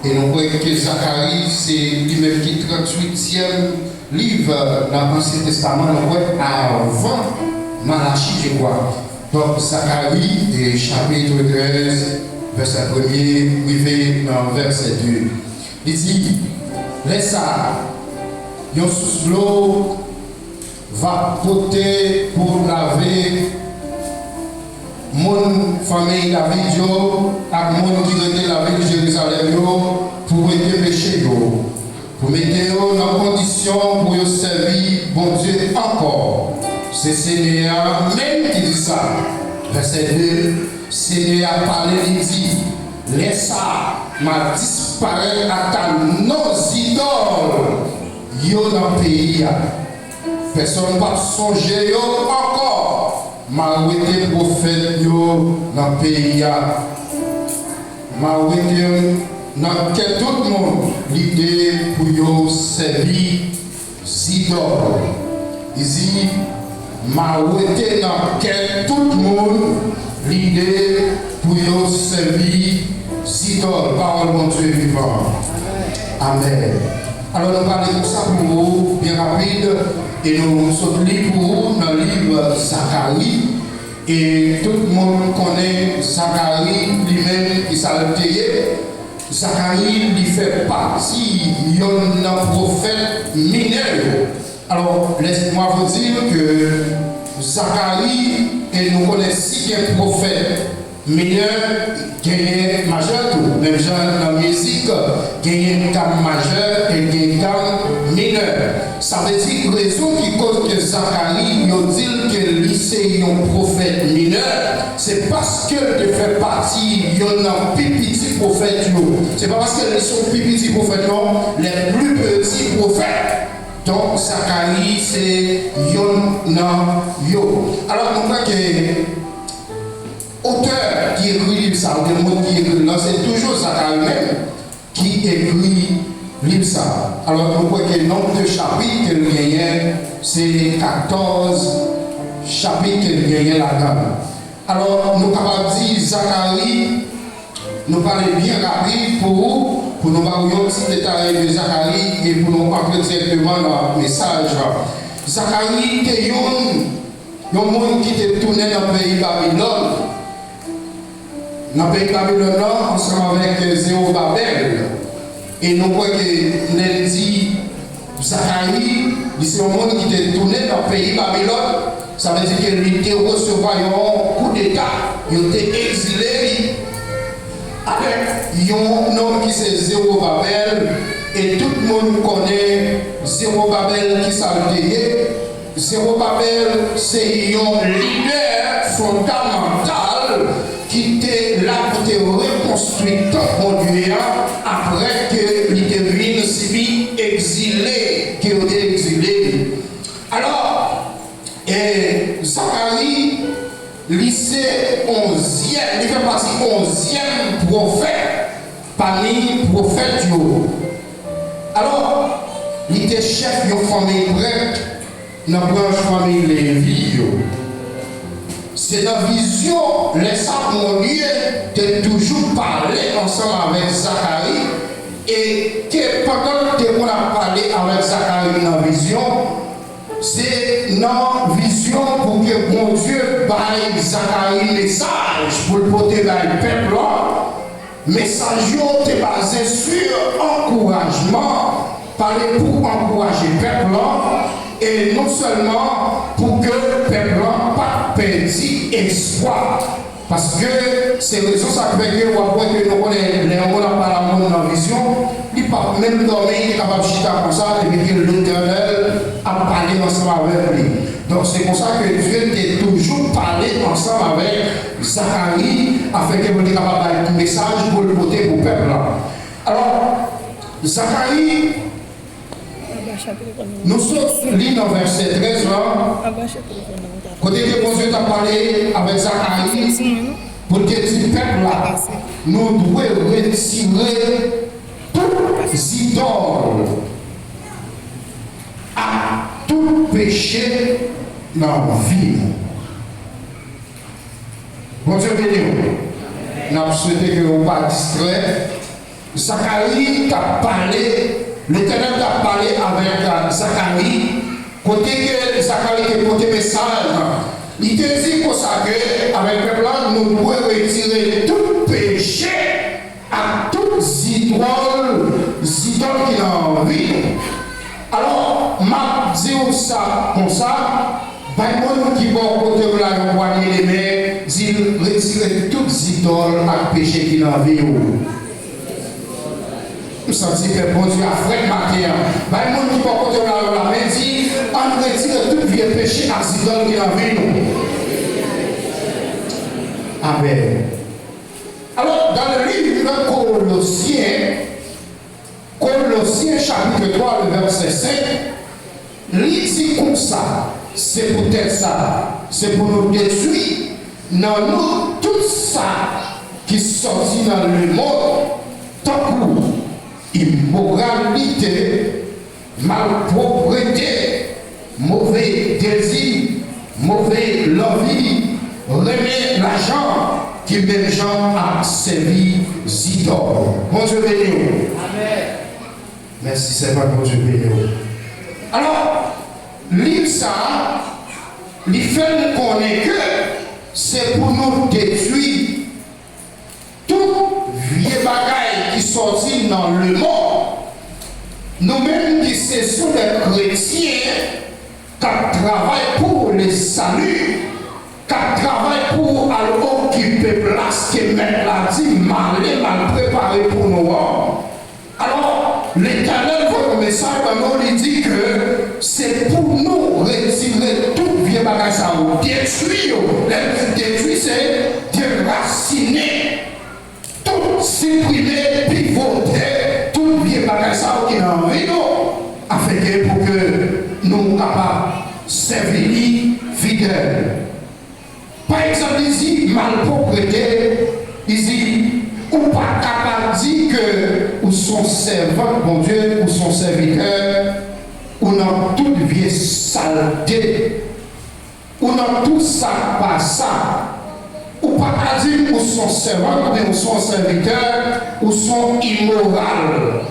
Et nous voyons que Zacharie, c'est lui-même qui est 38e livre dans l'Ancien Testament, nous voyons avant Malachie, je crois. Donc Zacharie, chapitre 13, verset 1er, privé dans verset 2. Il dit, laisse ça, yon sous l'eau va porter pour laver mon famille David yo, ak mon qui était la ville de Jérusalem yo, pour aider péché yo, pour mettre yo dans condition pour yo servir bon Dieu encore. C'est Seigneur même qui dit ça. Verset 2, Seigneur a parlé, il dit, laisse ça m'a disparaître à ta nos idoles yo dans le pays. Personne ne va songer yo encore. Ma wete prophète yo dans le pays. Ma wete dans tout le monde l'idée pour yo servir idoles. Il dit, ma wete dans tout le monde l'idée pour yo servir idoles. Parole mon Dieu vivant. Amen. Alors nous parlons de ça pour vous, bien rapide, et nous sommes libres pour vous dans le livre Zacharie. Et tout le monde connaît Zacharie lui-même qui s'est altéré. Zacharie lui fait partie d'un prophète mineur. Alors laissez-moi vous dire que Zacharie, et nous connaissons si un prophète mineur, gagné majeur tout, même genre dans la musique, gagné gamme majeur et gagné gamme mineur. Ça veut dire raison qui cause que Zacharie dit que lui c'est un prophète mineur, c'est parce que de fait partie d'un petit prophète. C'est pas parce que sont petits prophètes, non, les plus petits prophètes. Donc Zacharie c'est yon. Alors on voit que auteur qui écrit ça, ou le monde qui écrit là, c'est toujours Zacharie même qui écrit livre ça. Alors, nous voyons que le nombre de chapitres qu'il gagnait, c'est 14 chapitres qu'il gagnait là-dedans. Alors, nous sommes capables de dire Zacharie, nous parlons bien rapide pour nous parler un petit détail de Zacharie et pour nous entrer directement dans le message. Zacharie était un monde qui était tourné dans le pays Babylone. Dans le pays Babylone, ensemble avec Zérubabel. Et nous voyons que nous dit Zacharie, c'est un monde qui était tourné dans le pays Babylone. Ça veut dire qu'il était recevoir un coup d'État. Il était exilé avec un homme qui c'est Zérubabel. Et tout le monde connaît Zérubabel qui s'est altéré. Zérubabel, c'est un leader fondamental qui était là pour te reconstruire ton Dieu après que il devine si exilé, qui était exilé. Alors, Zacharie, lycée 11e, il fait partie 11e prophète parmi les prophètes. Alors, il était chef de famille prêtre dans la branche famille Lévi. C'est la vision, les sables de toujours parler ensemble avec Zacharie et que pendant que on a parlé avec Zacharie dans la vision, c'est dans la vision pour que bon Dieu baille Zacharie message pour le porter vers le peuple. Message est basé sur encouragement, parler pour encourager le peuple et non seulement pour que le peuple pas perdu espoir. Parce que c'est raison ça fait que nous connaissons les hommes dans la vision, il ne peut pas même dormir, il est capable de chiter comme ça, et puis que l'Éternel a parlé ensemble avec lui. Donc c'est pour ça que Dieu était toujours parlé ensemble avec Zacharie, afin qu'il soit capable d'avoir un message pour le porter pour le peuple. Alors, Zacharie, nous sommes lits dans verset 13 là. Côté que bon Dieu t'a parlé avec Zacharie, pour que ce peuple là, nous devons retirer tous les idoles à tout péché dans la vie. Bon Dieu béni. Nous souhaitons que vous ne soyez pas distrait. Zacharie a parlé, l'Éternel a parlé avec Zacharie, côté que Zacharie a porté message, il te dit pour ça que, avec le plan, nous pouvons retirer tout péché à toutes idoles qui ont envie. Alors, je dis ça comme ça, il y a des gens qui vont côté de la poignée les mains, ils retirent toutes idoles à péché qui ont envie. Je sens que bon Dieu a fait matin. Il y a des gens qui vont côté de la main, dit, on retire tout vieux péché à idoles qui ont envie. Amen. Alors, dans le livre Colossiens chapitre 3, le verset 5, il dit comme ça, c'est peut-être ça, c'est pour nous détruire, dans nous, tout ça qui sortit dans le monde, tant que immoralité, malpropreté, mauvais désir, mauvais envie, remet l'argent qui même gens a servi idoles. Bon Dieu béni. Amen. Merci Seigneur, bon Dieu béni. Alors, livre ça, il fait nous connaître que c'est pour nous détruire tout vieux bagaille qui sortit dans le monde. Nous-mêmes qui sommes des chrétiens qui travaillent pour le salut, qui travaillent pour occuper place que mettre la dit mal préparé pour nous. Alors, l'Éternel, votre message, il dit que c'est pour nous retirer tout vieux bagage à vous, détruire. Détruire, c'est déraciner, tout supprimer, pivoter, tout vieux bagage à vous qui est en vie, afin que pour que nous soyons capables de servir fidèles. Par exemple, il dit malpropreté, il dit ou pas capable de dire que ou son servant, mon Dieu, ou son serviteur, ou dans toute vieille saleté, ou dans tout ça, pas ça, ou pas dire ou son servant, ou son serviteur, ou son immoral,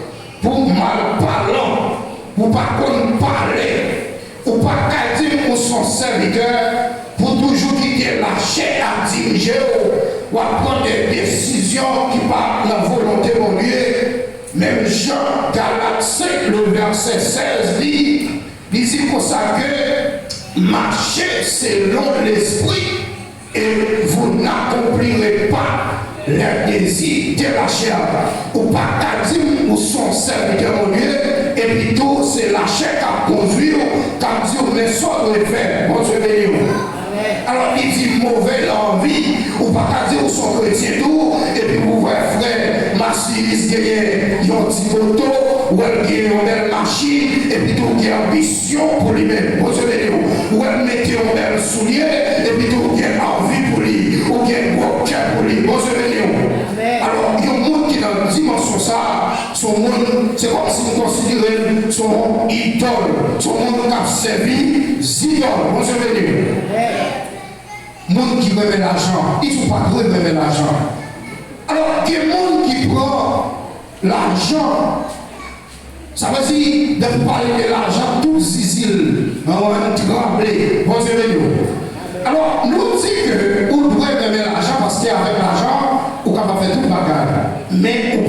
pour mal parlant, ou pas qu'on parler, ou pas dire ou son serviteur, pour toujours quitter la chair à diriger ou à prendre des décisions qui partent de la volonté de Dieu. Même Jean, Galates 5, le verset 16 dit pour ça que marchez selon l'esprit et vous n'accomplirez pas les désirs de la chair. Ou pas qu'à dire ou son serviteur de Dieu, et puis tout c'est la chair qui a conduit, qui a dit mais soit de faire. Bon Dieu béni. Alors il dit mauvais envie, ou pas qu'à dire où sont chrétiens tout, et puis vous voyez frère, Massilis qui a un petit moto, ou elle qui a une belle machine, et puis tout qui a ambition pour lui-même, vous savez, ou elle mettait un bel soulier, et puis tout qui a envie pour lui, ou qui a un gros cœur pour lui, vous savez. Alors il y a un monde qui est dans la dimension ça, son monde, c'est comme si vous considérez son idole, son monde qui a servi, idoles, vous savez. Monde qui remet l'argent, il ne faut pas remettre l'argent. Alors, il y a des gens qui prennent l'argent, ça veut dire de parler de l'argent, tout zizil, on va trembler. Bon, c'est venu. Alors, nous disons que vous devez remettre l'argent parce qu'avec l'argent, vous pouvez faire tout le bagage. Mais vous ne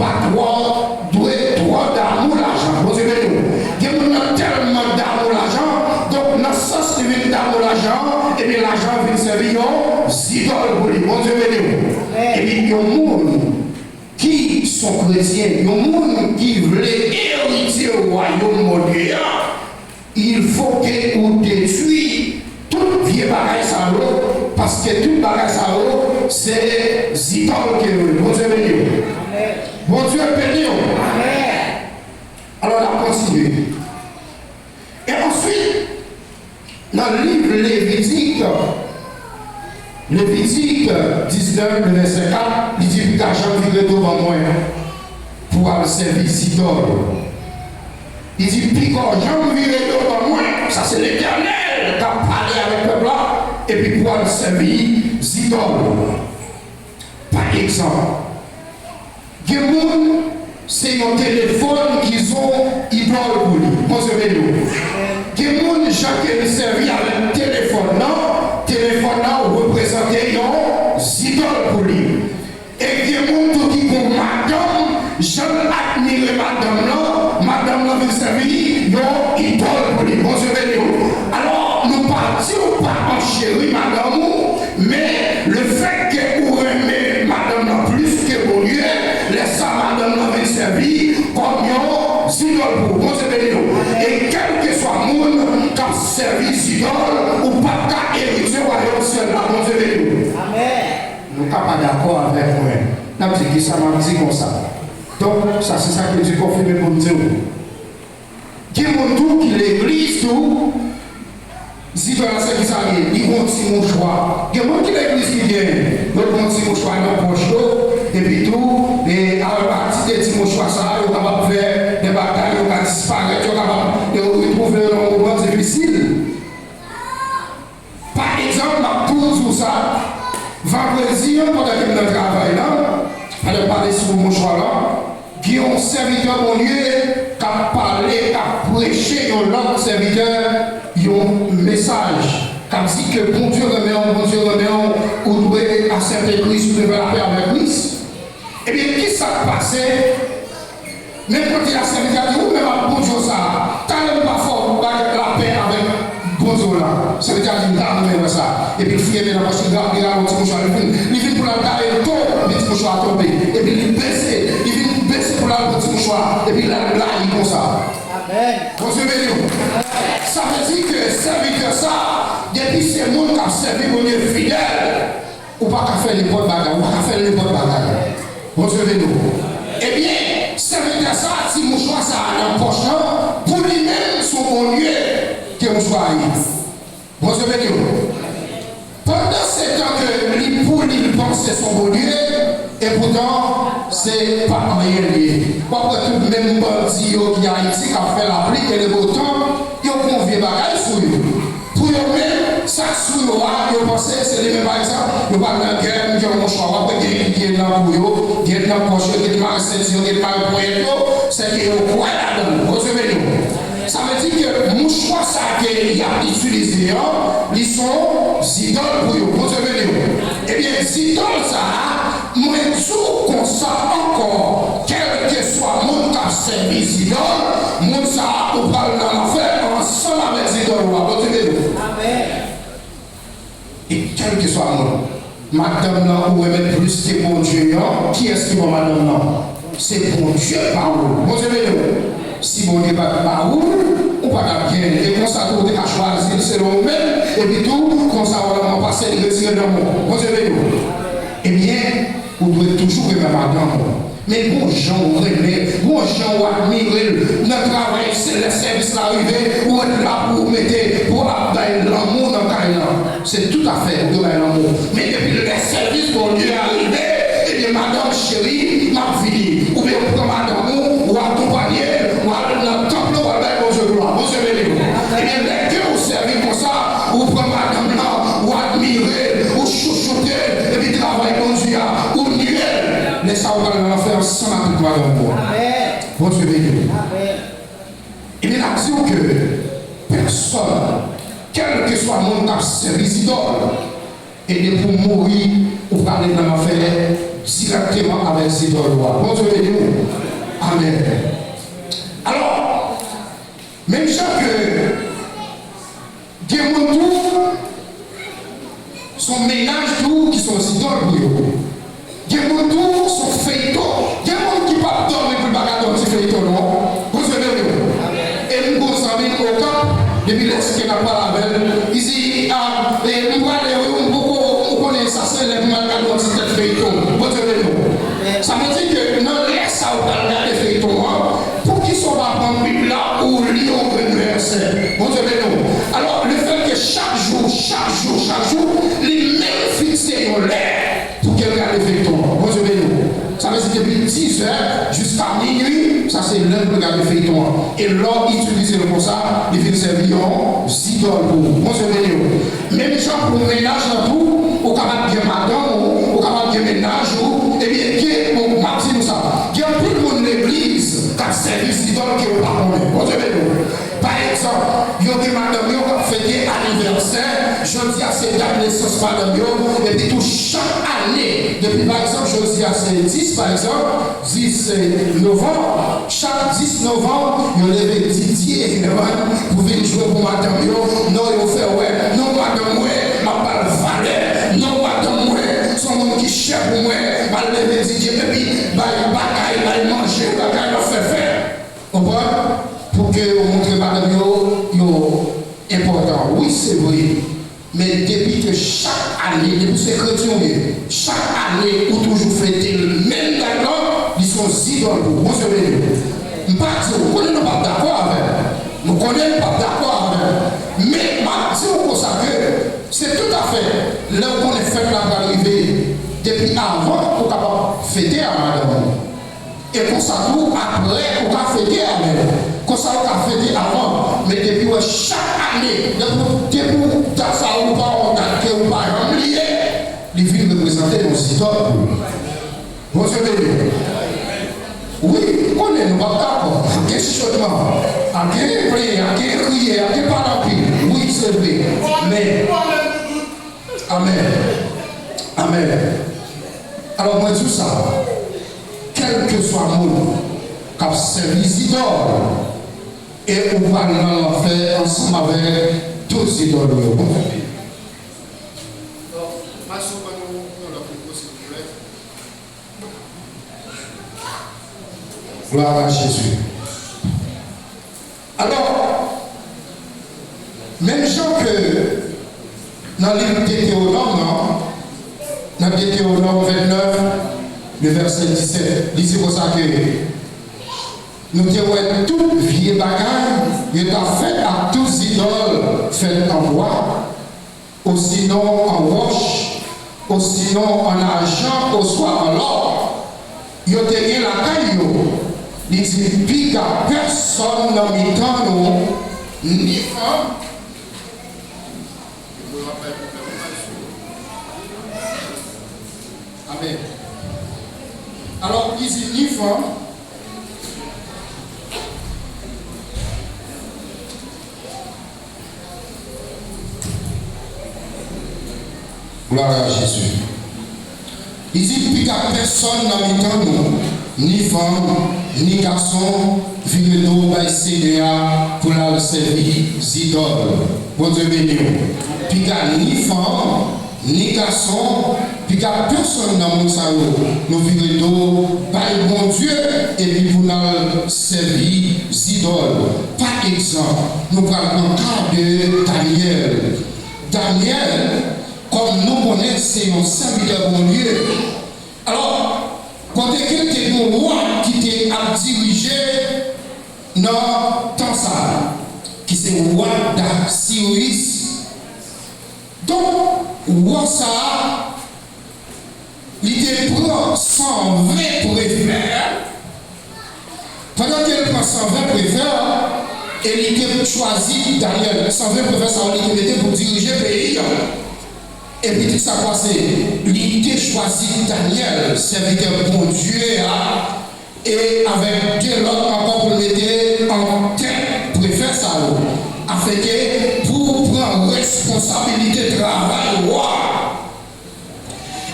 pouvez pas droit d'amour l'argent. Bon, c'est venu. Il y a tellement d'amour l'argent, donc dans ce sens, il vient d'amour l'argent, et bien l'argent vient servir idoles pour lui. Bon Dieu béni. Et puis il y a des gens qui sont chrétiens, il y a des gens qui veulent hériter au royaume de Dieu. Il faut que vous détruisez tout vieux bagage à l'eau, parce que tout bagage à l'eau, c'est idoles que vous. Bon Dieu béni. Bon Dieu béni. Alors on a continué. Et ensuite, dans le livre Lévitique 19, le verset 4, il dit que l'argent virait devant moi pour aller servir idoles. Il dit puis quand l'argent virait devant moi, ça c'est l'Éternel qui a parlé avec le peuple et puis pour aller servir idoles. Par exemple, il y a des gens, un téléphone qu'ils ont idole pour lui. Bon, c'est bien. Il y a des gens qui servi avec un téléphone. Non, téléphone là, représentait un idole pour lui. Et il y a des gens qui ont madame, j'admire madame là veut servir, un idole pour lui. Bon, c'est bien. Alors, nous partions pas en chérie, madame, mais le fait que vous aimez madame plus que mon Dieu, laissez madame veut servir comme un idole pour vous. Bon, c'est bien. Et quel que soit le monde qui a servi d'idole ou pas qu'à hériter ou à hériter là, bon, c'est bien. Amen. Nous ne sommes pas d'accord avec moi. Nous avons dit que ça m'a dit comme ça. Donc, ça c'est ça que Dieu confirme pour nous dire. Qui est tout qui l'église tout, si tu as ce qui s'arrive, ils vont tirer mon choix. Il y a qui l'église qui vient, ils vont tirer mon choix dans le poche et puis tout, et à partir de tirer mon choix, ça, ils sont capables de faire des batailles, ils vont disparaître, ils sont capables de retrouver un moment difficile. Par exemple, ma pour ça, vendredi, pendant que je travaille là, elle parler sur mon choix là. Qui est un serviteur mon Dieu qui a parlé, qui a prêché un autre serviteur, un message qui a dit que bon Dieu remet, ou doit accepter Christ, ou doit la paix avec Christ. Eh bien, qui s'est passé? Même quand il a serviteur, il dit, ou même à bon Dieu ça, t'as même pas fort la paix avec bon Dieu là. Ça veut dire qu'il a même ça. Et puis il fait maintenant parce qu'il a un petit mouchoir, il vient pour la taille, il tombe, le petit mouchoir a tombé. Et puis il baisse, il vient baisser pour la petit mouchoir, et puis là, il comme ça. Amen. Vous savez, ça veut dire que serviteur ça, depuis ces monde qui a servi mon Dieu fidèle, ou pas qu'à faire les bonnes bagages, ou pas qu'à faire les bonnes bagages. Vous savez, eh bien, serviteur ça, si mouchoir ça a un poche, pour lui-même, son bon Dieu, que mouchoir vous savez, pendant ce temps que il pensait son bon Dieu, et pourtant, c'est pas rien lié. Pourquoi tout le même bandit qui a ici, qui a fait la pluie et le beau temps, ils ont convié bagage sur eux. Pour eux-mêmes, chaque sou, ils pensaient, c'est les mêmes par exemple, ils parlent d'un guerre, ils ont mon choix, après qu'ils viennent dans le bouillot, ils viennent dans le poche, ils viennent dans le ceinture, ils viennent dans le poignet, c'est qu'ils ont quoi là-dedans. Vous savez, ça veut dire que mon choix, ça qu'il a utilisé, ils sont idoles pour eux. Vous savez, eh bien, idoles, ça, moi, tout comme ça encore, quel que soit mon qui a servi idoles, mon ça, on parle dans l'affaire ensemble avec les idoles. Vous savez, amen. Et quel que soit mon, madame, là, ou même plus que mon Dieu, qui est-ce qui va madame, là? C'est mon Dieu, par où? Vous savez, si mon Dieu va par où, on va bien. Et comme ça, tout le monde a choisi, c'est le même. Et puis tout, comme ça, on va passer et retirer dans mon. Vous savez, eh bien, vous devez toujours aimer madame. Mais bon gens, vous aimez, bon gens, vous admirez notre travail, c'est le service arrivé, vous êtes là pour mettre, pour l'amour dans le carrière. C'est tout à fait pour l'amour. Mais depuis le service, mon Dieu est arrivé, eh bien, madame chérie, m'a fini. Ou bien, vous prenez madame, ou accompagner, ou aller dans le temple, ou aller dans le gloire. Vous savez, eh bien, les que vous servez comme ça, vous prenez madame là, ou admirez, ou chouchoutez, et puis travaillez comme Dieu, ou nuer. Mais ça, on va faire sans la toute madame. Vous savez, et bien, il dit que personne, quel que soit le monde qui a servi d'idole, et pour mourir, ou parler dans l'affaire directement avec ces idoles. Bon Dieu, amen. Alors, même chose que des tout, son ménage tout qui sont idoles pour eux. Des tout sont feuilletons. Des gens qui ne peuvent pas dormir pour le bagage dans ce feuilleton, non? Vous savez, et nous avons envie au camp, depuis l'esquisse n'a pas la belle. Ici, on connaît ça, c'est le bagage dans ce feuilleton. Vous savez, ça veut dire que non, laisse ça au bagage des feuilletons, pour qu'ils soient pas en Bible là ou lire au verset. Vous savez, alors, le fait que chaque jour, les mêmes fixés ont l'air pour qu'elle regarde les feuilletons. Vous savez, ça veut dire que depuis 10 heures jusqu'à minuit, ça c'est l'heure de regarder les feuilletons. Et l'homme utilisé comme ça, il fait servir en 6 dollars pour vous. Vous savez, même les gens pour ménage dans tout, au capable de madame, au capable de ménage, et bien, pour Martin, ça. Il y a plus de monde l'église. Cap service idole qui ne pas connaître. Bon Dieu béni. Par exemple, yo que madame yo a fêté anniversaire, je dis à ces dates de naissance madame yo, et puis tout chaque année, depuis par exemple, je dis à ces 10 par exemple, 10 novembre, chaque 10 novembre, yo levé Didier pour venir jouer pour madame yo, non yo fait ouais, non madame ouais, ma parle valeur, non madame ouais, son monde qui cherche pour moi, ma levé Didier, et puis bagaille manger, bagaille m'a fait faire. Vous comprenez? Pour que vous montrez madame yo important. Oui, c'est vrai. Mais depuis que chaque année, depuis que c'est chrétien, chaque année, ou toujours fêter le même d'accord, ils sont idoles. Bon, c'est vrai. Je ne connais pas d'accord avec. Nous ne connaissons pas d'accord avec. Mais si on constate que c'est tout à fait là où on est fait la arriver depuis avant pour capable fêter à madame. Et pour ça, tout après, on va fêter avec. Comme ça, on a fêté avant. Mais depuis chaque année, depuis que ça ou pas, on a que ou pas oublié, les villes représentées dans ce temps. Vous savez, oui, on est nous pas d'accord. Quel chuchotement, à quel prier, à quel crier, à quel parler. Oui, c'est vrai. Mais, Amen. Amen. Alors, moi, tout ça, quel que soit le monde, qui servi idoles, et on va dans l'enfer ensemble avec tous les idoles. Gloire à Jésus. Alors, même gens que dans le livre de Deutéronome, dans Deutéronome 29, le verset 17, lisez pour ça que nous avons tout vieux bagage, il a fait à tous idoles faites en bois, ou sinon en roche, ou sinon en argent, ou soit en or. Il a gagné la caille, il dit, puis qu'à personne dans le temps, ni femme. Amen. Alors, il dit, ni femme. Gloire à Jésus. Il dit, puis qu'à personne dans le temps, ni femme, ni garçon, vivent nous by CDA pour la servir idoles. Bon Dieu béni. Puis qu'à ni femme, ni garçon, puis qu'à personne dans le monde, nous vivons nous by bon Dieu et puis pour nous servir idoles. Par exemple, nous prenons le cas de Daniel. Daniel, comme nous connaissons, c'est un serviteur bon Dieu. Alors, quand quelqu'un était un roi qui était à diriger dans le temps ça, qui c'est le roi d'Assyrus. Donc, le roi ça, il était prend 120 préfères. Pendant qu'il prend 120 préfères, et il était choisi Daniel. 120 préfères, ça il était pour diriger le pays. Et puis tout ça passé, il était choisi Daniel, serviteur bon Dieu, et avec Dieu l'autre encore pour le mettre en tête, préfère ça, afin que pour prendre responsabilité de travail, roi.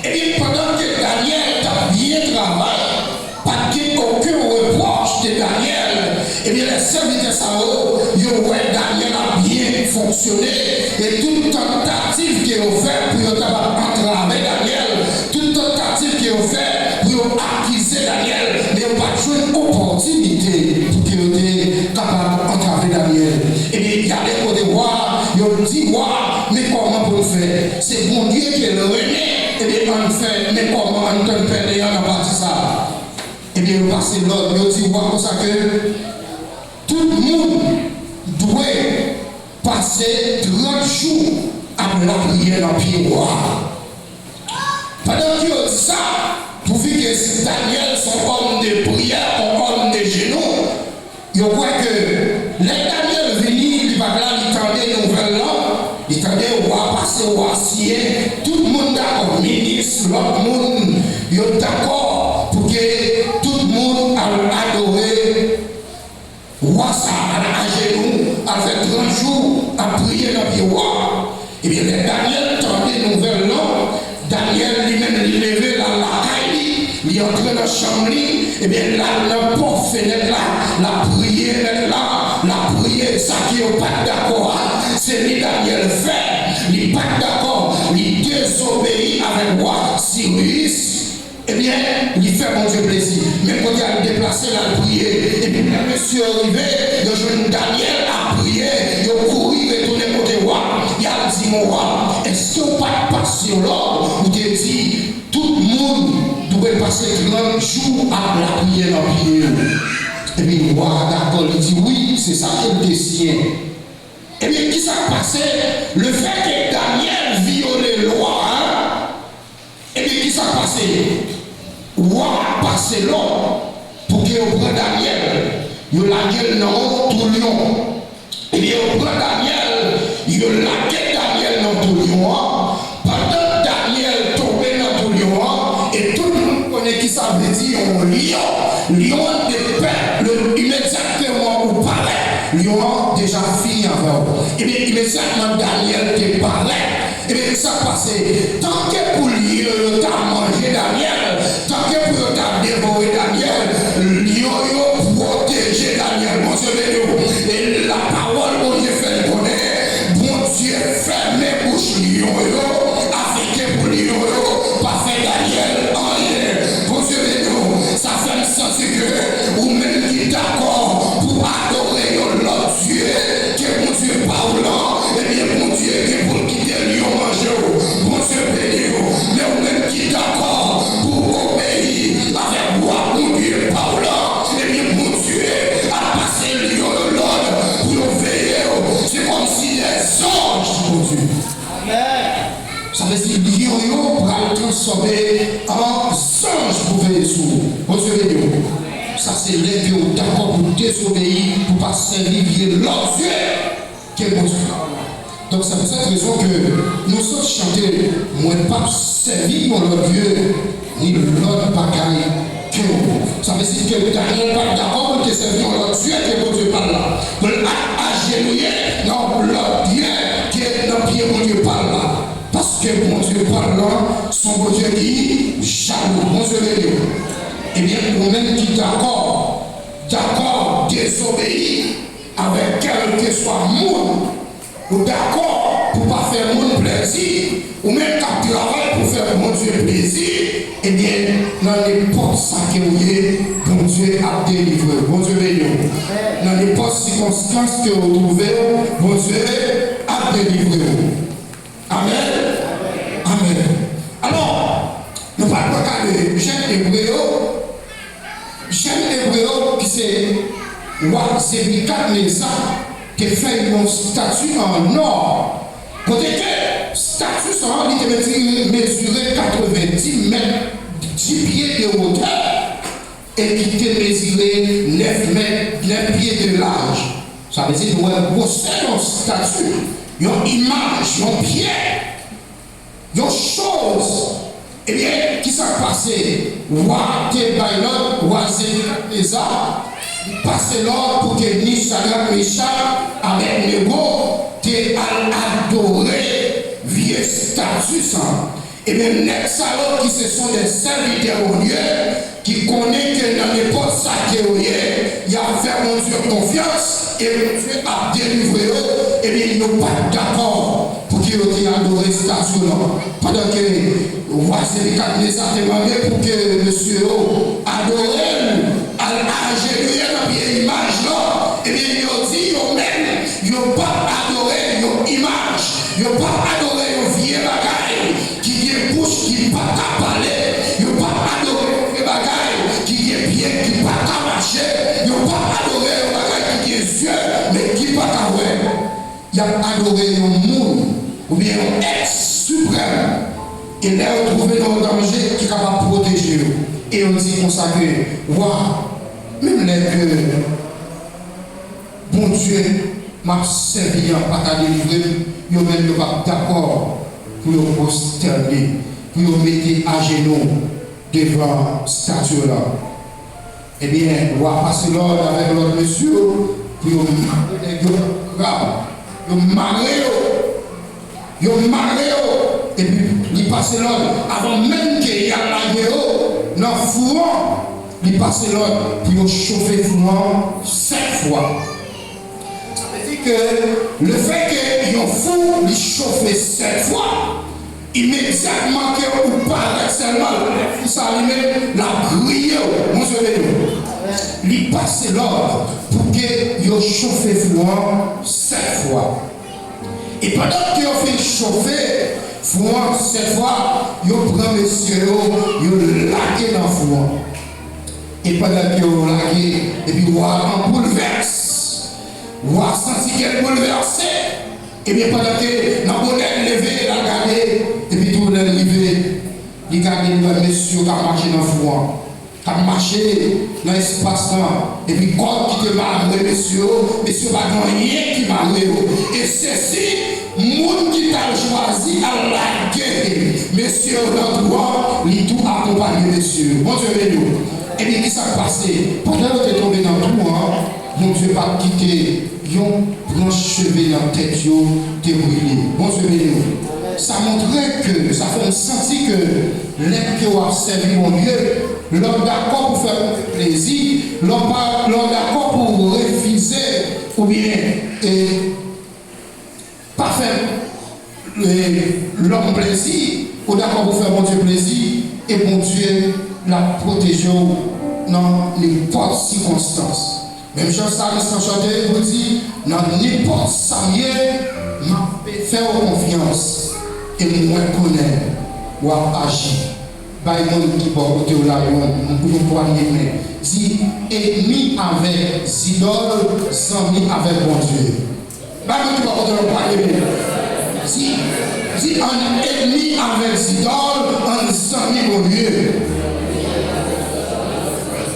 Et puis pendant que Daniel a bien travaillé, pas aucun reproche de Daniel, et bien les serviteurs Daniel a bien fonctionné, et toute tentative qui est offerte pour entraver Daniel, toute tentative qui est offerte pour accuser Daniel, n'est pas une opportunité pour qu'il soit capable d'entraver Daniel. Et bien il y a des côtés rois, il dit roi, mais comment pour le faire? C'est bon Dieu qui est le rené, et bien on le fait, mais comment on peut le faire? Et on a parti ça. Et bien on passe l'autre, il dit roi comme ça que tout le monde doit passer 30 jours après la prière dans le pied roi. Pendant qu'il dit ça, pour dire que Daniel, son homme de prière, son homme de genoux, il croit que les Daniel venus, il va là, il tendait nouvelle là, il tendait au roi passer au roi sien, tout le monde d'accord, ministre, l'autre monde, il est d'accord pour que tout le monde adorer roi ça à genoux, avec 30 jours, à prier dans le roi. Et bien, Daniel tendait nouvelle non. Daniel lui-même, il levait la caille, il entrait dans la chambre, et bien là, le pauvre fenêtre là, la prière là, la prière, ça qui n'est pas d'accord, c'est lui Daniel fait, il n'est pas d'accord, il désobéit avec roi Cyrus. Eh bien, il fait mon Dieu plaisir. Même quand il a déplacé la prière, et puis le monsieur arrivé, le jeune Daniel a prié, il a couru, il est retourné côté roi. Il a dit, mon roi, est-ce que vous pas passé au l'ordre? Vous avez dit, tout le monde doit passer 30 jours à la prière dans la prière. Et puis le roi, d'accord, il dit, oui, c'est ça qu'il décide. Eh bien, qui s'est passé? Le fait que Daniel violait le roi, et bien, qui s'est passé? Roi a passé l'homme pour qu'il prenne Daniel. Il a gueule dans tout lion. Et bien, il prend Daniel, il a laqué Daniel dans tout lion. Pendant Daniel tombé dans tout lion, et tout le monde connaît qui ça veut dire un lion. Lion de paix, immédiatement où paraît. Lion déjà fini avec. Et bien, immédiatement Daniel te paraît. Et bien, ça passé. Tant que pour lui, tu as mangé Daniel, tant que pour tu as dévoré Daniel, lui a protégé Daniel. Mon Dieu, et la parole, mon Dieu, fait connaître. Mon Dieu, fermez bouche lion, avec pour lion, pas fait Daniel en rien. Mon Dieu, ça fait le sens que, ou même qui est d'accord pour adorer l'autre Dieu, que mon Dieu parlant, et bien mon Dieu, que pour quitter lion manger, mon Dieu béni, mais ou même qui est d'accord pour obéir avec moi, mon Dieu parlant, et bien mon Dieu a passé lion de l'ordre pour veiller, c'est comme si les anges, mon Dieu. Amen. Ça veut dire lion pour le transformer en ange pour veiller sur vous. Mon Dieu béni. Ça c'est les que vous d'accord pour désobéir, pour pas servir l'autre Dieu qui est mon Dieu. Donc c'est pour cette raison que nous sommes chantés, moi pas servir mon Dieu, ni l'autre bagaille que vous. Ça veut dire que Daniel pas d'accord pour te servir l'autre Dieu qui est mon Dieu par là. Pour agenouiller dans l'autre Dieu qui est dans le pied mon Dieu par là. Parce que mon Dieu par là, son bon Dieu qui jaloux, mon Dieu de Dieu. Eh bien, nous-mêmes qui d'accord, désobéir avec quel que soit le monde, ou d'accord pour ne pas faire mon plaisir, ou même qu'à travailler pour faire mon Dieu plaisir, eh bien, dans n'importe ça que vous êtes, mon Dieu a délivré. Mon Dieu béni. Dans n'importe circonstance que vous trouvez, mon Dieu a délivré. Amen. Amen. Alors, nous parlons de Jean Hébreu. Jean Hébreu qui c'est roi Nebuchadnezzar qui fait une statue en or. Côté que statue ça, il était mesuré 90 mètres, 10 pieds de hauteur et qui était mesuré 9 mètres, 9 pieds de large. Ça veut dire que vous avez une statue, une image, un pied, une chose. Eh bien, qui s'est passé? Roi Tebaïlot, roi Nebuchadnezzar, il passait l'ordre pour que Nishaga Meshach avec Nego t'es adoré via statut. Et bien, les salauds qui se sont des serviteurs au Dieu, qui connaissent que dans n'importe ça qui est au Dieu, il a fait mon Dieu confiance et mon Dieu a délivré eux, et bien, ils n'ont pas d'accord pour qu'ils aient adoré statut. Pendant que roi Nebuchadnezzar a demandé pour que monsieur adore, agenouiller dans vieille image là, et bien il a dit, ils n'ont pas adoré une image, ils n'ont pas adoré une vieille bagaille qui est bouche qui ne peut pas parler, ils n'ont pas adoré une vieille bagaille qui est bien qui ne peut pas marcher, ils n'ont pas adoré une bagaille qui est yeux, mais qui ne peut pas voir. Ils ont adoré un monde, ou bien un ex suprême. Et là, on trouve un danger qui est capable de protéger eux. Et on dit comme ça que, waouh, même les que, bon Dieu, m'a servi à ta délivrer, ils ne sont pas d'accord pour le prosterner, pour le mettre à genoux devant cette statue-là. eh bien, on va passer l'ordre avec l'autre monsieur, puis on marre, et puis il passe l'ordre avant même qu'il y a la guerre, dans le fourant, il passe l'ordre, puis on chauffe le fourant 7 fois. Ça veut dire que le fait qu'il y a un four, il chauffe 7 fois, immédiatement qu'on parle seulement, il s'allume la grille, mon Dieu, il passe l'ordre pour qu'il chauffe le fourant 7 fois. Et pendant qu'il fait chauffer, fourant 7 fois, il prend monsieur, il laque dans le fourant. Et pendant qu'il laque, et puis il en bouleverse, il a senti qu'elle bouleversée. Et bien pendant que dans le bonnet levé, il a regardé, et puis tout le monde levé, il a regardé le monsieur qui a marché dans le fourant. Qui a marché dans l'espace-temps. Et puis quand il te marre, monsieur va gagner qui marre. Et ceci, monde qui t'a choisi à la guerre. Monsieur, l'endroit, il tout accompagné, monsieur. Bon Dieu, nous. Et bien, qu'est-ce qui s'est passé? Pendant que tu es tombé dans tout, mon Dieu va quitter, yon branche cheveux dans la tête, t'es brûlé. Bon Dieu, nous. Ça montrait que, ça fait sentir que l'aide que vous avez servi mon Dieu, l'homme d'accord pour faire plaisir, l'homme d'accord pour refuser, ou bien, pas faire l'homme plaisir, ou d'accord pour faire mon Dieu plaisir, et mon Dieu la protéger dans n'importe circonstance. Même chose, ça reste chanté, vous dit, dans n'importe ça, m'a fait confiance. Et moi, connais, ou agir. Bah, il y a qui porte au lagon, on peut poigner, mais dit ennemi avec idole, ami avec mon Dieu. Bah, il qui porte au poignet, dit un ennemi avec idole, un ami mon Dieu.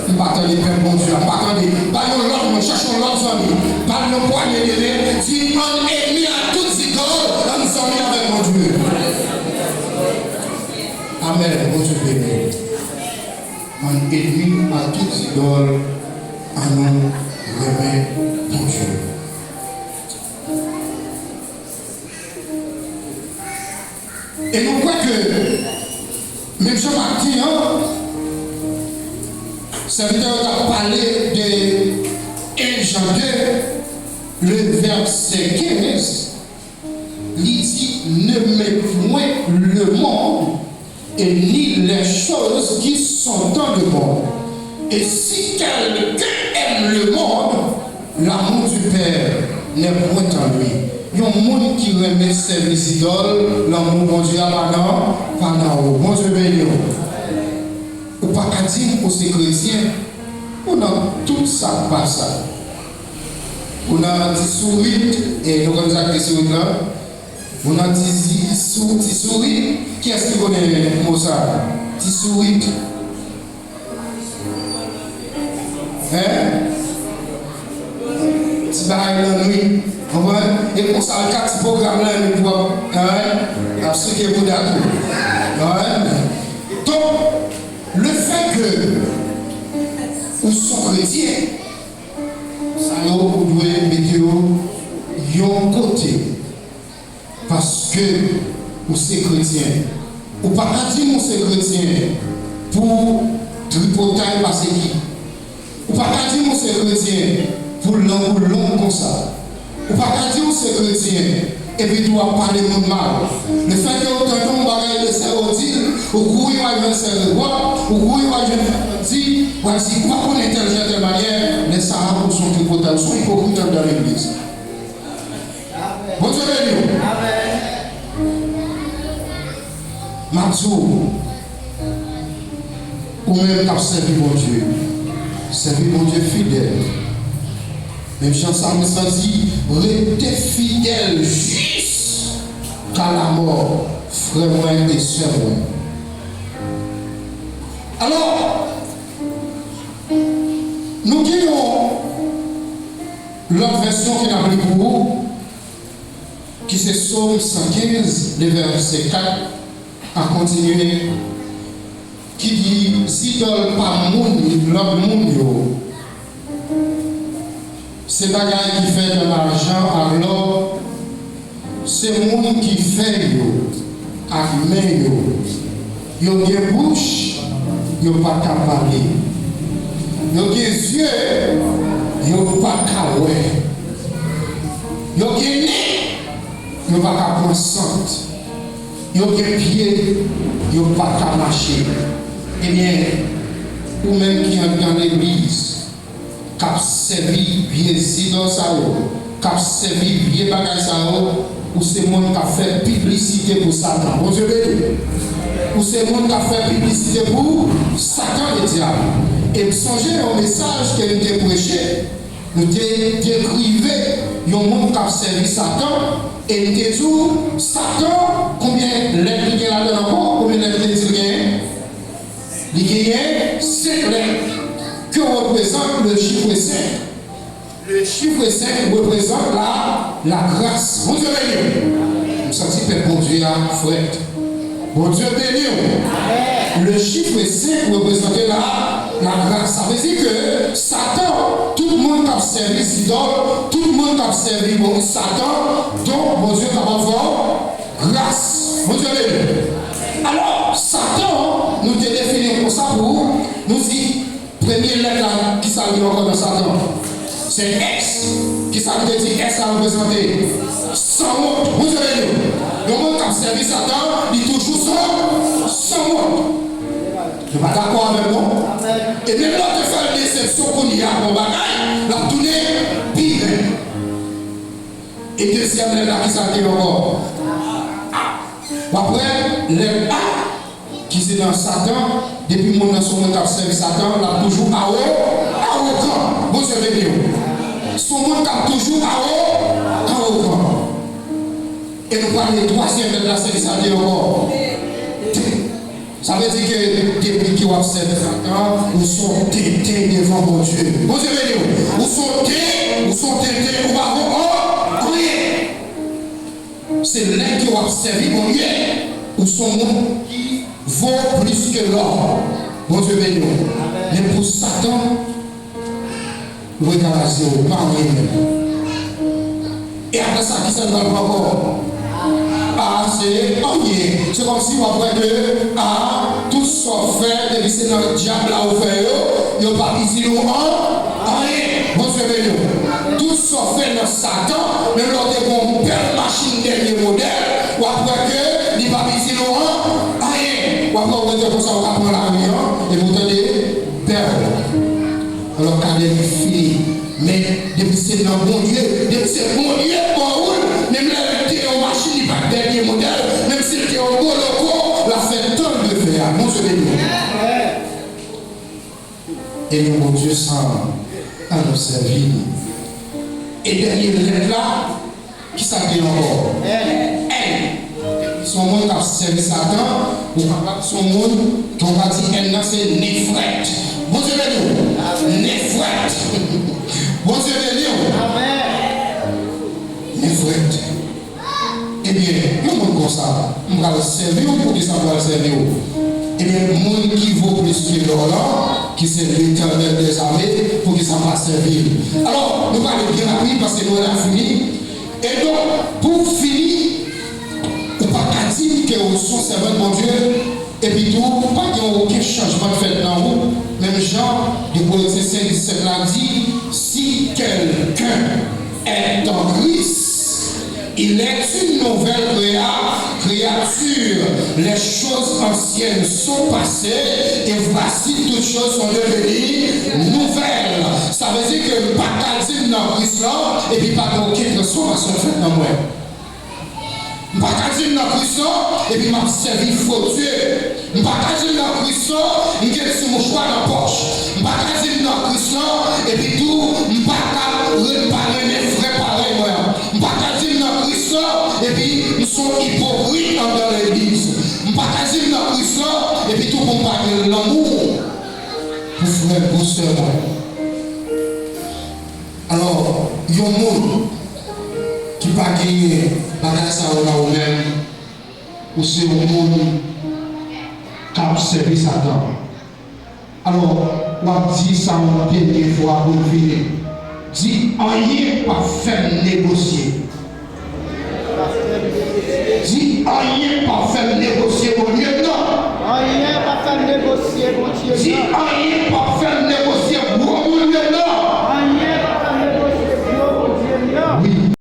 Il ne pas attendre bon Dieu, pas attendre, pas l'autre, nous cherchons l'autre ami, pas le poignet de l'air, dit un ennemi à toutes idoles, un ami avec mon Dieu. Amen, mon Dieu béni. Un ennemi à toutes idoles, à nous remet mon Dieu. Et nous croyons que, même Jean-Martin, serviteur a parlé de 1 Jean 2, le verset 15, il dit, ne mets point le monde et ni les choses qui sont dans le monde. Et si quelqu'un aime le monde, l'amour du Père n'est point en lui. Il y a un monde qui remet ses idoles, l'amour bon Dieu à pendant bon Dieu béni. Ou pas qu'à dire pour ces chrétiens, on a tout ça passe. On a des sourires, et nous avons des sourires là. On a des sourires. Qui est-ce qui connaît le mot ça? Des sourires. Hein? C'est pareil la nuit. Et pour ça, le 4 programmes là, nous pouvons. Hein? Absolument pour d'accord. Donc, le fait que nous sommes chrétiens, ça nous doit mettre un côté. Parce que nous sommes chrétiens. Ou pas dire que nous sommes chrétiens pour tripoter par ce qui. Ou pas dire que nous sommes chrétiens pour long comme ça. Ou pas dire que nous sommes chrétiens. Et puis tu vas parler de mal. Le fait que autant de bagages de sérodile, ou courir à une seule voix, ou courir à une dit, ou à dire, quoi qu'on est intelligent de manière, les Sarahs sont tripotés, sont hypocrites dans l'église. Bon Dieu béni. Matou, ou même t'as servi mon Dieu, servi mon Dieu fidèle. Même Jean-Samuel dit, restez fidèle jusqu'à la mort, frère moi et sœur moi. Alors, nous avons l'autre version qui n'a pris pour vous, qui c'est Psaume 115, le verset 4, à continuer, qui dit, idoles pas l'autre monde. C'est bagaille qui fait de l'argent, alors c'est le monde qui fait avec main. Ils ont des bouches, ils n'ont pas qu'à parler. Ils ont des yeux, ils n'ont pas qu'à voir. Ils ont des nez, ils n'ont pas qu'à prendre sang. Ils ont des pieds, ils n'ont pas qu'à marcher. Eh bien, ou même qui entrent dans l'église, qui a servi bien dans ça, qui a servi bien bagage ça, ou c'est le monde qui a fait publicité pour Satan. Bon Dieu béni. Ou c'est le monde qui a fait publicité pour Satan le diable. Et songez au message que nous avons prêché. Nous avons décrivé un monde qui a servi Satan. Et nous avons dit Satan, combien l'être il y a là-dedans encore, combien l'être il y a. Il y a 5 lettres que représente le chiffre 5. Le chiffre 5 représente la grâce. Bon Dieu béni. Nous sentons que bon Dieu a frère. Bon Dieu béni. Le chiffre 5 représente la grâce. Ça veut dire que Satan, tout le monde qui a servi Sidon, tout le monde qui a servi Satan, donc bon Dieu va avoir grâce. Bon Dieu béni. Alors, Satan, nous te définissons comme ça pour nous dire, première lettre là, qui s'allie encore dans Satan. C'est X. Qui s'allie dire X à représenter sans honte. Vous avez dit, le monde qui a servi Satan, il est toujours sans honte. Je ne suis pas d'accord avec moi. Et même là, tu fais une déception qu'on y a pour bagaille, la tournée pire. Et deuxième lettre là, qui s'allie encore. Après, le A qui c'est dans Satan, depuis mon son monde qui a servi Satan, là toujours à haut camp. Vous savez bien. Son monde qui a toujours à haut camp. Et nous parlons du troisième de la série Satan encore. Ça veut dire que depuis qu'ils ont servi Satan, nous sommes tétés devant mon Dieu. Vous savez bien. Nous sommes tétés, nous avons rien. C'est là qui ont observé mon Dieu, ou son monde qui vaut plus que l'or. Bon Dieu béni. Mais pour Satan, regardez au pas rien. Et après ça, qui s'en va encore? Ah, c'est rien. C'est comme si on voit que tout ce qu'on fait, depuis c'est dans le diable là au fait, il n'y a pas ici rien. Bon Dieu béni. Tout ce qu'on fait dans Satan, même lors de mon belle machine dernier modèle, ou après que il va ici rien. Ou après on va dire comme ça, on va prendre l'avion, et vous entendez, perdre. Alors quand il finit, mais depuis c'est dans bon Dieu, depuis c'est bon Dieu, même là, il était en machine, il va dernier modèle, même s'il était en beau loco, la fait tant de faire. Mon Dieu béni. Et le bon Dieu sans nous servir. Et derrière lettre là, qui s'appelle encore? Elle. Son monde qui a servi Satan, ou son monde, qu'on va dire, elle c'est Néfrette. Bon Dieu béni. Néfrette. Bon Dieu béni. Néfrette. Eh bien, il y a un monde comme ça, on va le servir pour que ça va le servir. Eh bien, le monde qui vaut plus que l'or là, qui c'est l'Éternel des armées, pour que ça va servir. Alors, nous allons bien rapide parce que nous avons fini. Et donc, pour finir, on ne peut pas dire que nous sommes servants de mon Dieu, et puis tout, pas qu'il n'y ait aucun changement de fait dans vous. Même Jean, de Poésie 5:17 l'a dit, si quelqu'un est en Christ, il est une nouvelle créature. Les choses anciennes sont passées et voici toutes choses sont devenues nouvelles. Ça veut dire que pas qu'à dire dans Christ là et puis pas aucune transformation faite dans moi. Pas qu'à dire dans Christ là et puis m'a servi faux Dieu. Pas qu'à dire dans Christ là, il get sur mon choix dans la poche. Pas qu'à dire dans Christ là et puis tout, pas qu'à reparler mes frères pareils moi. Pas qu'à dire dans Christ là et puis nous sommes hypocrites dans l'église. Pas qu'à dire dans Christ là et puis tout pour parler de l'amour pour frère pour sœur. Alors, il y a un monde qui va gagner bagage ça ou même ou c'est un monde qui a servi Satan. Alors, on dit ça une dernière fois pour finir. Dit, rien pas faire négocier. Dit, rien pas faire négocier.